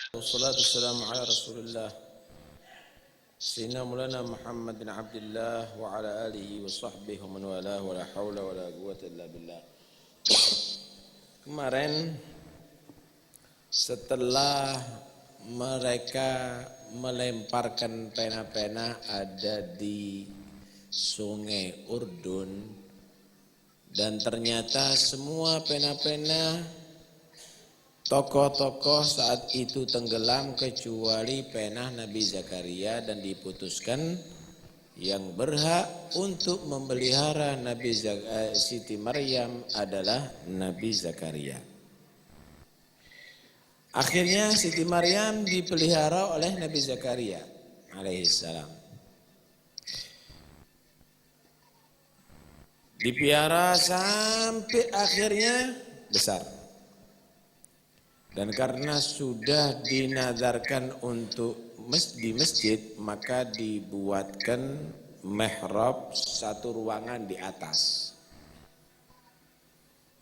Wassalatu wassalamu ala Rasulillah Sayyidina Maulana Muhammad bin Abdullah wa ala alihi wa sahbihi wa man walah wa la hawla wa la quwwata illa billah. Kemarin setelah mereka melemparkan pena-pena ada di sungai Urdun dan ternyata semua pena-pena tokoh-tokoh saat itu tenggelam kecuali pena Nabi Zakaria, dan diputuskan yang berhak untuk memelihara Siti Maryam adalah Nabi Zakaria. Akhirnya Siti Maryam dipelihara oleh Nabi Zakaria alaihissalam. Dipelihara sampai akhirnya besar. Dan karena sudah dinazarkan untuk di masjid, maka dibuatkan mihrab satu ruangan di atas.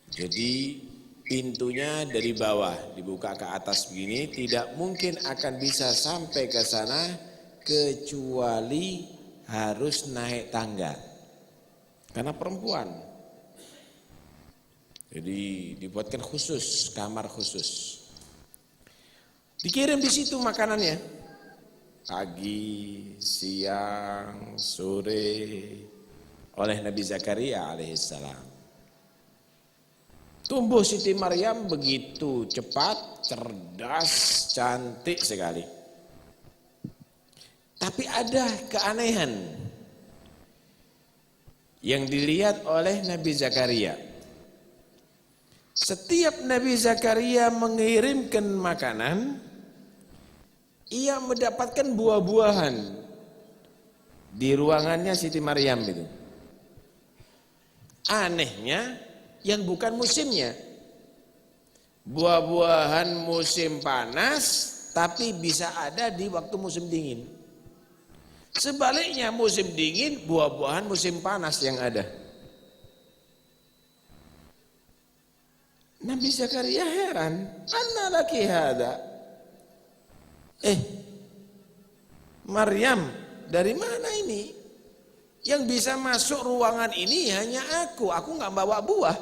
Jadi pintunya dari bawah dibuka ke atas begini, tidak mungkin akan bisa sampai ke sana kecuali harus naik tangga. Karena perempuan. Jadi dibuatkan khusus, kamar khusus. Dikirim di situ makanannya, pagi, siang, sore, oleh Nabi Zakaria alaihissalam. Tumbuh Siti Maryam begitu cepat, cerdas, cantik sekali. Tapi ada keanehan yang dilihat oleh Nabi Zakaria. Setiap Nabi Zakaria mengirimkan makanan, ia mendapatkan buah-buahan di ruangannya Siti Maryam itu. Anehnya yang bukan musimnya. Buah-buahan musim panas tapi bisa ada di waktu musim dingin. Sebaliknya musim dingin, buah-buahan musim panas yang ada. Nabi Zakaria heran, "Anna laki hada?" Maryam, dari mana ini? Yang bisa masuk ruangan ini hanya aku nggak bawa buah.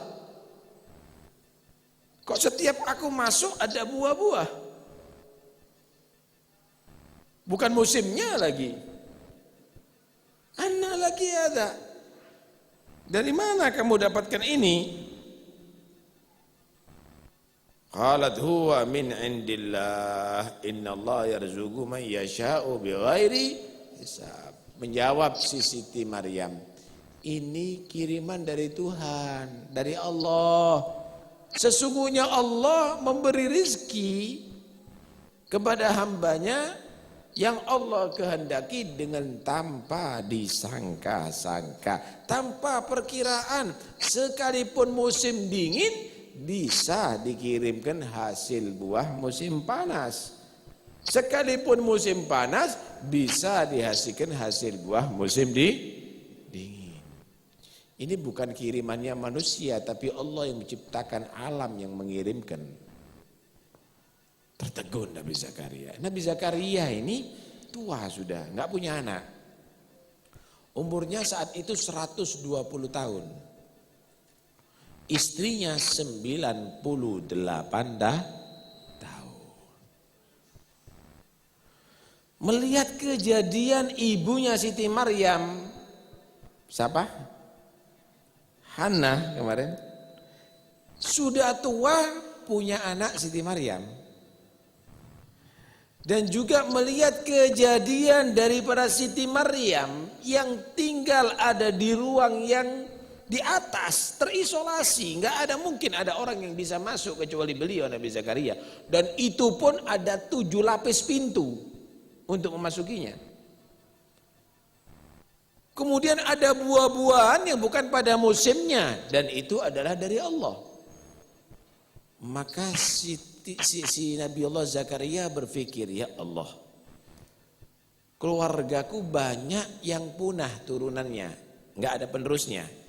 Kok setiap aku masuk ada buah-buah? Bukan musimnya lagi. Anna laki hada? Dari mana kamu dapatkan ini? Qalat huwa min indillah innallaha yarzuqu man yasha'u bighairi hisab. Menjawab si Siti Maryam, ini kiriman dari Tuhan, dari Allah. Sesungguhnya Allah memberi rizki kepada hambanya yang Allah kehendaki dengan tanpa disangka-sangka, tanpa perkiraan. Sekalipun musim dingin bisa dikirimkan hasil buah musim panas. Sekalipun musim panas bisa dihasilkan hasil buah musim dingin. Ini bukan kirimannya manusia, tapi Allah yang menciptakan alam yang mengirimkan. Tertegun Nabi Zakaria. Nabi Zakaria ini tua sudah, nggak punya anak. Umurnya saat itu 120 tahun. Istrinya 98 tahun. Melihat kejadian ibunya Siti Maryam, siapa? Hana kemarin. Sudah tua punya anak Siti Maryam. Dan juga melihat kejadian daripada Siti Maryam yang tinggal ada di ruang yang di atas, terisolasi, nggak ada mungkin ada orang yang bisa masuk kecuali beliau Nabi Zakaria, dan itu pun ada 7 lapis pintu untuk memasukinya. Kemudian ada buah-buahan yang bukan pada musimnya, dan itu adalah dari Allah. Maka si Nabi Allah Zakaria berpikir, ya Allah, keluargaku banyak yang punah turunannya, nggak ada penerusnya.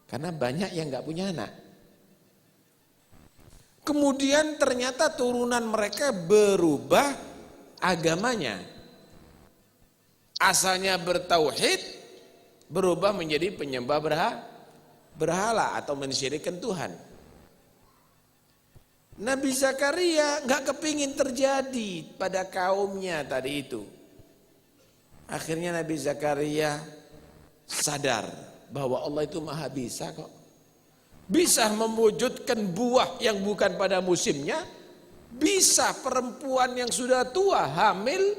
Karena banyak yang nggak punya anak. Kemudian ternyata turunan mereka berubah agamanya. Asalnya bertauhid, berubah menjadi penyembah berhala atau mensyirikkan Tuhan. Nabi Zakaria nggak kepingin terjadi pada kaumnya tadi itu. Akhirnya Nabi Zakaria sadar bahwa Allah itu maha bisa kok. Bisa mewujudkan buah yang bukan pada musimnya. Bisa perempuan yang sudah tua hamil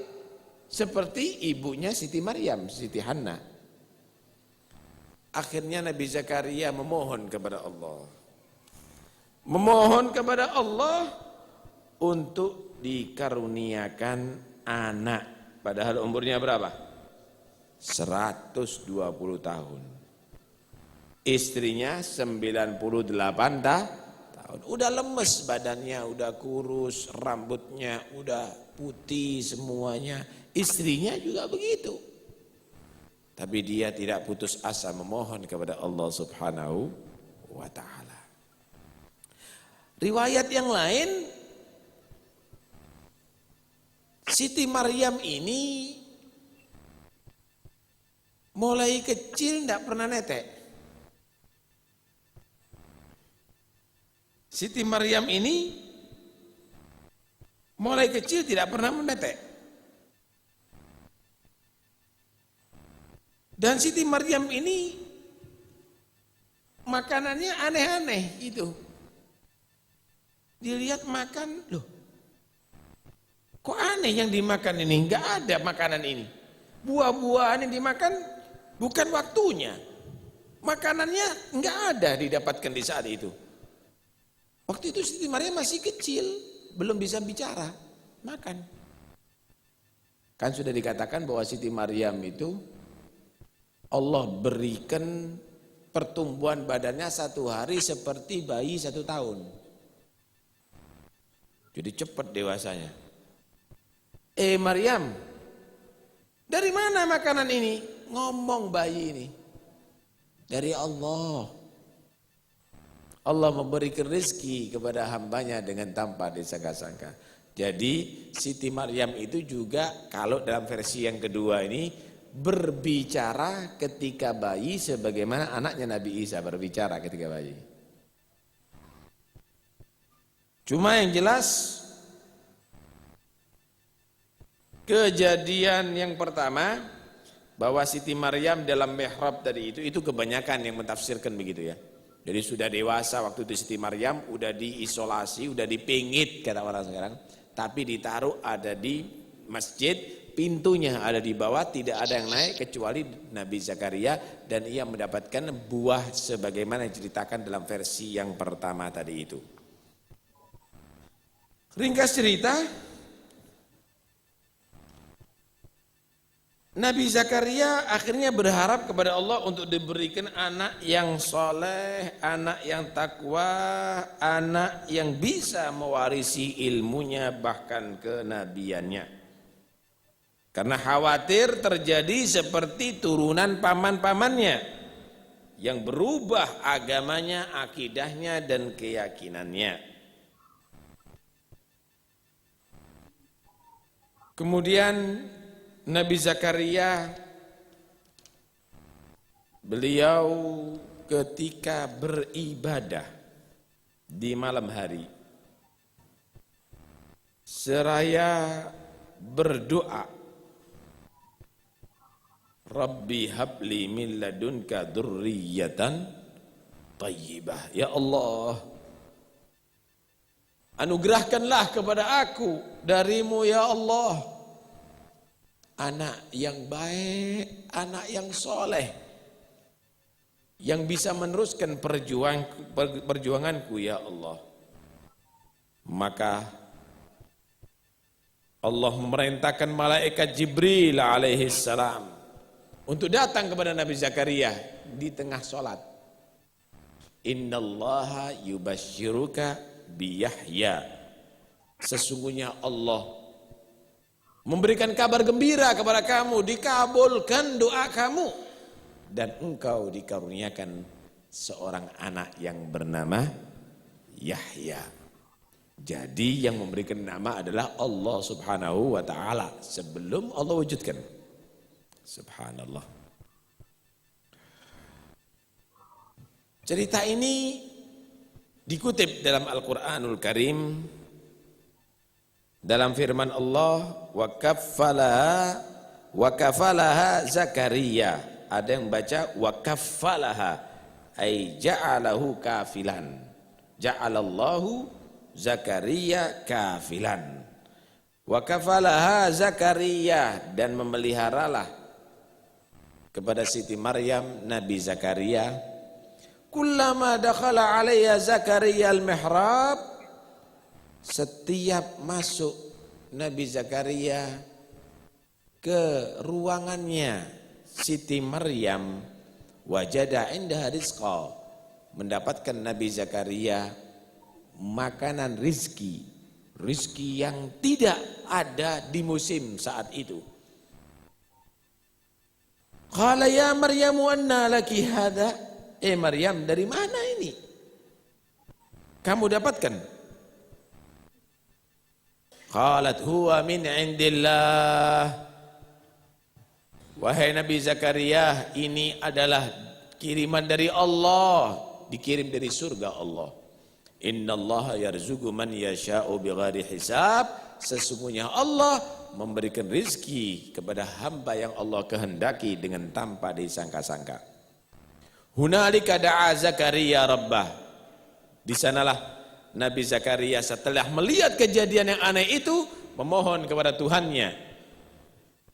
seperti ibunya Siti Maryam, Siti Hanna. Akhirnya Nabi Zakaria memohon kepada Allah. Memohon kepada Allah untuk dikaruniakan anak. Padahal umurnya berapa? 120 tahun. Istrinya 98 tahun. Udah lemes badannya, udah kurus, rambutnya udah putih semuanya. Istrinya juga begitu. Tapi dia tidak putus asa memohon kepada Allah Subhanahu wa ta'ala. Riwayat yang lain, Siti Maryam ini mulai kecil tidak pernah netek. Siti Maryam ini mulai kecil tidak pernah menetek. Dan Siti Maryam ini makanannya aneh-aneh itu. Dilihat makan, loh kok aneh yang dimakan ini, enggak ada makanan ini. Buah-buahan yang dimakan bukan waktunya. Makanannya enggak ada didapatkan di saat itu. Waktu itu Siti Maryam masih kecil, belum bisa bicara, makan. Kan sudah dikatakan bahwa Siti Maryam itu Allah berikan pertumbuhan badannya 1 hari seperti bayi 1 tahun. Jadi cepat dewasanya. Maryam, dari mana makanan ini? Ngomong bayi ini. Dari Allah. Allah memberikan rezeki kepada hambanya dengan tanpa disangka-sangka. Jadi Siti Maryam itu juga kalau dalam versi yang kedua ini berbicara ketika bayi sebagaimana anaknya Nabi Isa berbicara ketika bayi. Cuma yang jelas kejadian yang pertama bahwa Siti Maryam dalam mihrab tadi itu kebanyakan yang mentafsirkan begitu ya. Jadi sudah dewasa waktu itu Siti Maryam, udah diisolasi, udah dipingit kata orang sekarang, tapi ditaruh ada di masjid, pintunya ada di bawah, tidak ada yang naik kecuali Nabi Zakaria dan ia mendapatkan buah sebagaimana diceritakan dalam versi yang pertama tadi itu. Ringkas cerita, Nabi Zakaria akhirnya berharap kepada Allah untuk diberikan anak yang soleh, anak yang takwa, anak yang bisa mewarisi ilmunya bahkan kenabiannya. Karena khawatir terjadi seperti turunan paman-pamannya yang berubah agamanya, akidahnya dan keyakinannya. Kemudian Nabi Zakaria beliau ketika beribadah di malam hari seraya berdoa, Rabbi habli min ladunka dzurriyyatan thayyibah. Ya Allah, anugerahkanlah kepada aku darimu ya Allah anak yang baik, anak yang soleh, yang bisa meneruskan perjuanganku ya Allah. Maka Allah memerintahkan malaikat Jibril alaihi salam untuk datang kepada Nabi Zakaria di tengah sholat. Innallaha yubashshiruka biyahya. Sesungguhnya Allah memberikan kabar gembira kepada kamu, dikabulkan doa kamu dan engkau dikaruniakan seorang anak yang bernama Yahya. Jadi yang memberikan nama adalah Allah Subhanahu wa taala sebelum Allah wujudkan. Subhanallah. Cerita ini dikutip dalam Al-Qur'anul Karim dalam firman Allah wa kafalaha Zakaria. Ada yang baca wa kafalaha ay ja'alahu kafilan. Ja'alallahu Zakaria kafilan. Wa kafalaha Zakaria, dan memeliharalah kepada Siti Maryam Nabi Zakaria. Kullama dakhala alaiha Zakaria al-mihrab, setiap masuk Nabi Zakaria ke ruangannya Siti Maryam, wajada indaha rizqa, mendapatkan Nabi Zakaria makanan rizki yang tidak ada di musim saat itu. Qala ya Maryam anna laki hadha, Maryam, dari mana ini kamu dapatkan? Qalat huwa min indillah, wahai Nabi Zakaria, ini adalah kiriman dari Allah, dikirim dari surga Allah. Innallaha yarzuqu man yasha'u bighairi hisab, sesungguhnya Allah memberikan rizki kepada hamba yang Allah kehendaki dengan tanpa disangka-sangka. Hunalika da'a Zakaria rabbah, di sanalah Nabi Zakaria setelah melihat kejadian yang aneh itu memohon kepada Tuhannya.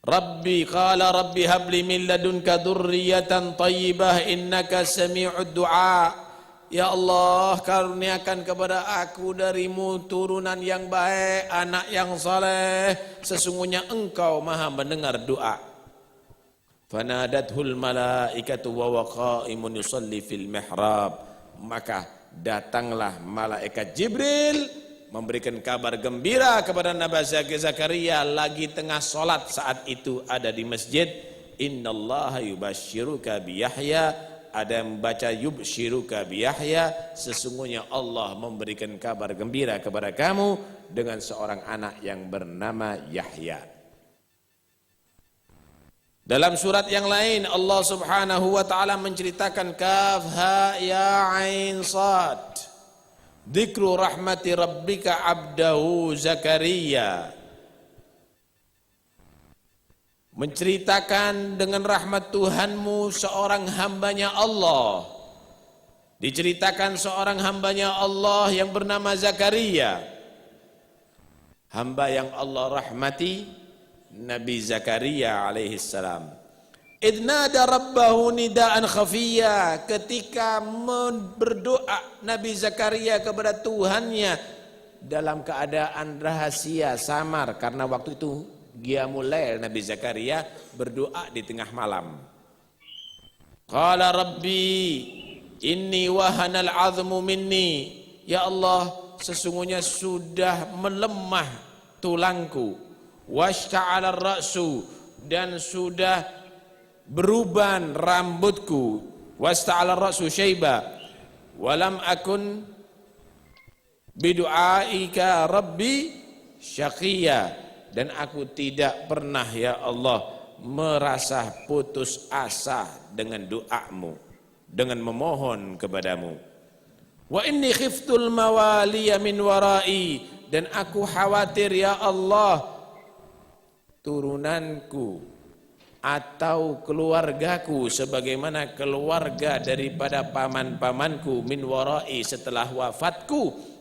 Rabbi qala rabbi habli min ladunka dzurriyyatan thayyibah innaka sami'ud du'a. Ya Allah, karuniakan kepada aku darimu turunan yang baik, anak yang saleh, sesungguhnya Engkau Maha mendengar doa. Fanadathul malaikatu wa qa'imun yusalli fil mihrab, maka datanglah malaikat Jibril memberikan kabar gembira kepada Nabi Zakaria lagi tengah salat saat itu ada di masjid. Innallaha yubashshiruka bi Yahya, ada yang membaca yubshiruka bi Yahya, sesungguhnya Allah memberikan kabar gembira kepada kamu dengan seorang anak yang bernama Yahya. Dalam surat yang lain Allah Subhanahu wa taala menceritakan kaf ha ya ain sad, dzikru rahmati rabbika abdahu Zakaria, menceritakan dengan rahmat Tuhanmu seorang hambanya Allah. Diceritakan seorang hambanya Allah yang bernama Zakaria, hamba yang Allah rahmati, Nabi Zakaria alaihi salam. Idnada rabbahu nidaan khafiyya, ketika berdoa Nabi Zakaria kepada Tuhannya dalam keadaan rahasia samar, karena waktu itu Qiyamul Lail Nabi Zakaria berdoa di tengah malam. Qala rabbi inni wahanal azmu minni, ya Allah, sesungguhnya sudah melemah tulangku, washta'ala ra'su, dan sudah beruban rambutku, washta'ala ra'su syaiba, walam akun bidu'aika rabbi syaqiyya, dan aku tidak pernah ya Allah merasa putus asa dengan doamu, dengan memohon kepadamu. Wa inni khiftul mawaliya min warai, dan aku khawatir ya Allah turunanku atau keluargaku sebagaimana keluarga daripada paman-pamanku min warai, setelah wafatku,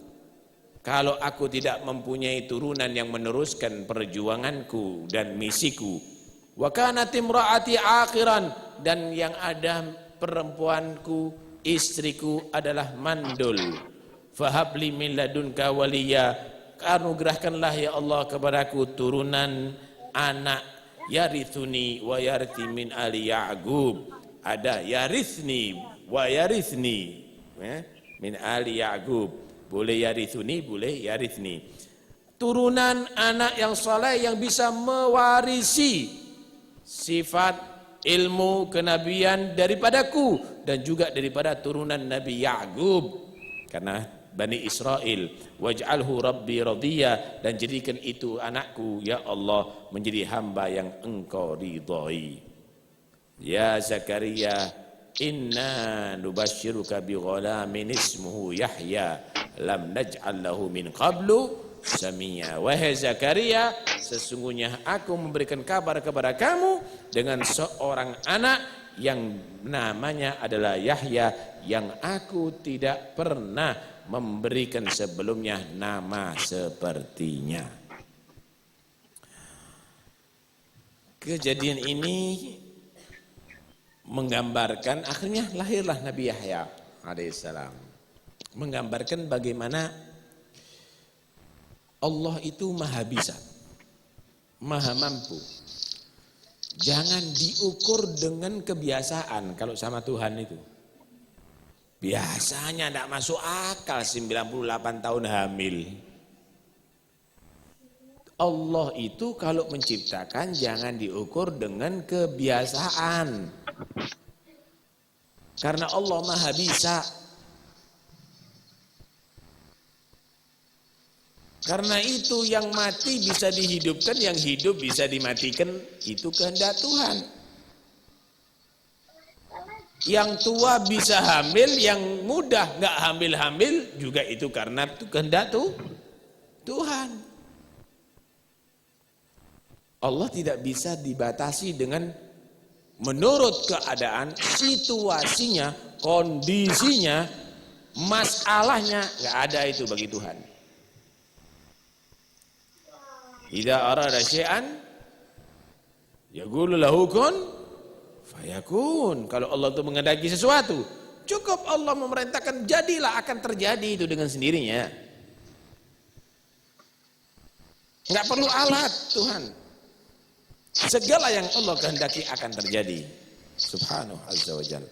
kalau aku tidak mempunyai turunan yang meneruskan perjuanganku dan misiku. Wa kanat imraati akhiran, dan yang ada perempuanku, istriku adalah mandul. Fahabli min ladunka waliya, anugerahkanlah ya Allah kepadaku turunan anak yarithuni wa yarithi min ali Ya'qub. Ada yarithni wa yarithni min ali Ya'qub. Boleh yarithuni, boleh yarithni. Turunan anak yang saleh yang bisa mewarisi sifat ilmu kenabian daripadaku dan juga daripada turunan Nabi Ya'qub. Karena Bani Israel, waj'alhu rabbi radiyya, dan jadikan itu anakku ya Allah menjadi hamba yang engkau ridhai. Ya Zakaria, inna nubashiruka bi ghulamin ismuhu Yahya lam naj'al lahu min qablu samia. Wahai Zakaria, sesungguhnya aku memberikan kabar kepada kamu dengan seorang anak yang namanya adalah Yahya, yang aku tidak pernah memberikan sebelumnya nama sepertinya. Kejadian ini menggambarkan akhirnya lahirlah Nabi Yahya alaihissalam. Menggambarkan bagaimana Allah itu maha bisa, maha mampu. Jangan diukur dengan kebiasaan kalau sama Tuhan itu. Biasanya tidak masuk akal 98 tahun hamil. Allah itu kalau menciptakan jangan diukur dengan kebiasaan. Karena Allah maha bisa. Karena itu yang mati bisa dihidupkan, yang hidup bisa dimatikan, itu kehendak Tuhan. Yang tua bisa hamil, yang muda nggak hamil-hamil juga itu karena itu kehendak Tuhan. Allah tidak bisa dibatasi dengan menurut keadaan, situasinya, kondisinya, masalahnya, nggak ada itu bagi Tuhan. Idza arada syai'an yaqulu lahu kun fayakun. Kalau Allah itu menghendaki sesuatu, cukup Allah memerintahkan, jadilah, akan terjadi itu dengan sendirinya. Enggak perlu alat Tuhan. Segala yang Allah kehendaki akan terjadi. Subhanahu azza wa jalla.